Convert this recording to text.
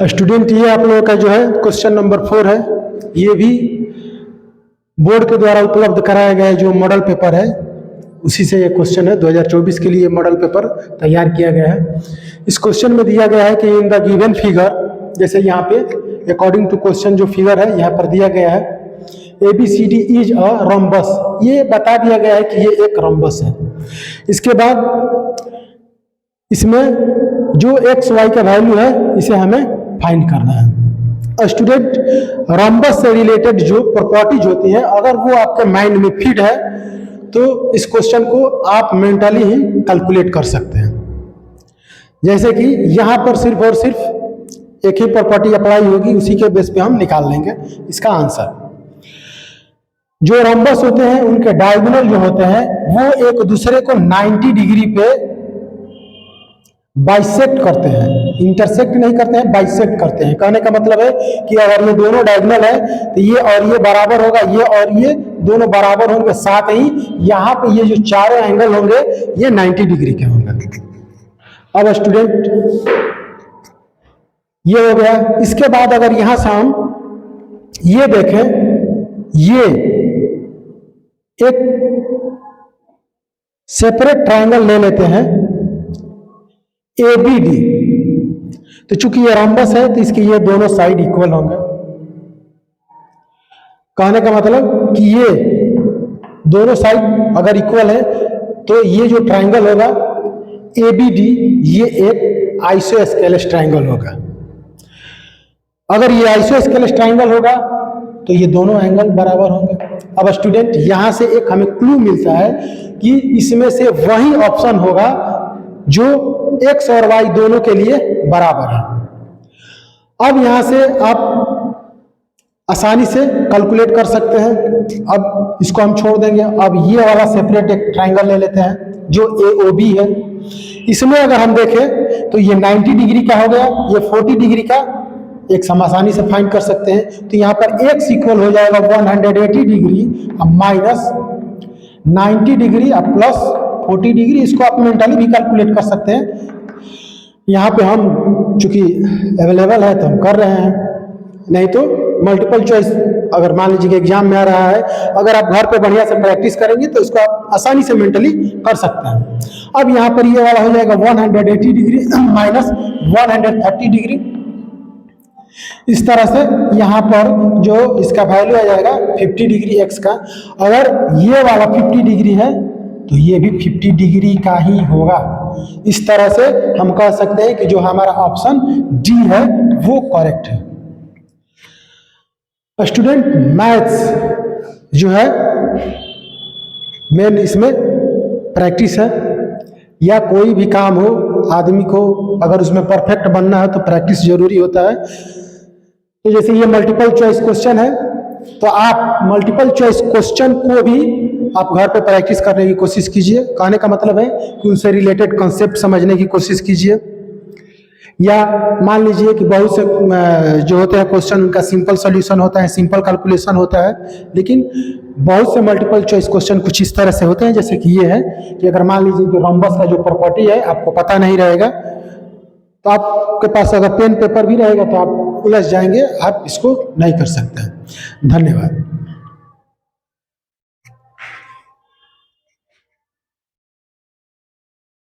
Student, ये आप लोगों का जो है क्वेश्चन नंबर 4 है। ये भी बोर्ड के द्वारा उपलब्ध कराया गया जो मॉडल पेपर है उसी से ये क्वेश्चन है। 2024 के लिए मॉडल पेपर तैयार किया गया है। इस क्वेश्चन में दिया गया है कि इन द गिवन फिगर, जैसे यहाँ पे अकॉर्डिंग टू क्वेश्चन जो फिगर है यहाँ पर दिया गया है ABCD इज अ रोम्बस, ये बता दिया गया है कि ये एक रोम्बस है। इसके बाद इसमें जो एक्स वाई का वैल्यू है इसे हमें फाइंड करना है। स्टूडेंट, रोम्बस से रिलेटेड जो प्रॉपर्टीज होती हैं अगर वो आपके माइंड में फिट है तो इस क्वेश्चन को आप मेंटली ही कैलकुलेट कर सकते हैं। जैसे कि यहाँ पर सिर्फ और सिर्फ एक ही प्रॉपर्टी अप्लाई होगी, उसी के बेस पे हम निकाल लेंगे इसका आंसर। जो रोम्बस होते हैं उनके डायगोनल जो होते हैं वो एक दूसरे को 90 डिग्री पे बाइसेक्ट करते हैं, इंटरसेक्ट नहीं करते हैं, बाइसेक्ट करते हैं। कहने का मतलब है कि अगर ये दोनों डायगोनल है तो ये और ये बराबर होगा, ये और ये दोनों बराबर होंगे। साथ ही यहाँ पे ये जो चारों एंगल होंगे ये 90 डिग्री के होंगे। अब स्टूडेंट ये हो गया। इसके बाद अगर यहां से हम ये देखें, ये एक सेपरेट ट्रायंगल ले लेते हैं ABD, तो चूंकि ये रोम्बस है तो इसके ये दोनों साइड इक्वल होंगे। कहने का मतलब कि ये दोनों साइड अगर इक्वल है तो ये जो ट्रायंगल होगा ABD ये एक आइसोस्केलेस ट्रायंगल होगा। अगर ये आइसोस्केलेस ट्रायंगल होगा तो ये दोनों एंगल बराबर होंगे। अब स्टूडेंट यहां से एक हमें क्लू मिलता है कि इसमें से वही ऑप्शन होगा जो एक्स और वाई दोनों के लिए बराबर है। अब यहां से आप आसानी से कैलकुलेट कर सकते हैं। अब इसको हम छोड़ देंगे। अब ये वाला सेपरेट एक ट्रायंगल ले लेते हैं जो AOB है। इसमें अगर हम देखें तो ये 90 डिग्री का हो गया, ये 40 डिग्री का एक हम आसानी से फाइंड कर सकते हैं। तो यहाँ पर एक्स इक्वल हो जाएगा 180 डिग्री माइनस 90 डिग्री और प्लस 40 डिग्री। इसको आप मेंटली भी कैलकुलेट कर सकते हैं। यहाँ पे हम चूंकि अवेलेबल है तो हम कर रहे हैं, नहीं तो मल्टीपल चॉइस अगर मान लीजिए कि एग्जाम में आ रहा है, अगर आप घर पे बढ़िया से प्रैक्टिस करेंगे तो इसको आप आसानी से मेंटली कर सकते हैं। अब यहाँ पर ये वाला हो जाएगा 180 डिग्री माइनस 130 डिग्री। इस तरह से यहाँ पर जो इसका वैल्यू आ जाएगा 50 डिग्री एक्स का। अगर ये वाला 50 डिग्री है तो ये भी 50 डिग्री का ही होगा। इस तरह से हम कह सकते हैं कि जो हमारा ऑप्शन डी है वो करेक्ट है। स्टूडेंट, मैथ्स जो है मेन इसमें प्रैक्टिस है, या कोई भी काम हो आदमी को अगर उसमें परफेक्ट बनना है तो प्रैक्टिस जरूरी होता है। तो जैसे ये मल्टीपल चॉइस क्वेश्चन है तो आप मल्टीपल चॉइस क्वेश्चन को भी आप घर पे प्रैक्टिस करने की कोशिश कीजिए। कहने का मतलब है कि उनसे रिलेटेड कॉन्सेप्ट समझने की कोशिश कीजिए। या मान लीजिए कि बहुत से जो होते हैं क्वेश्चन उनका सिंपल सॉल्यूशन होता है, सिंपल कैलकुलेशन होता है, लेकिन बहुत से मल्टीपल चॉइस क्वेश्चन कुछ इस तरह से होते हैं जैसे कि ये है कि अगर मान लीजिए कि रोम्बस का जो प्रॉपर्टी है आपको पता नहीं रहेगा तो आपके पास अगर पेन पेपर भी रहेगा तो आप उलझ जाएंगे, आप इसको नहीं कर सकते हैं। धन्यवाद।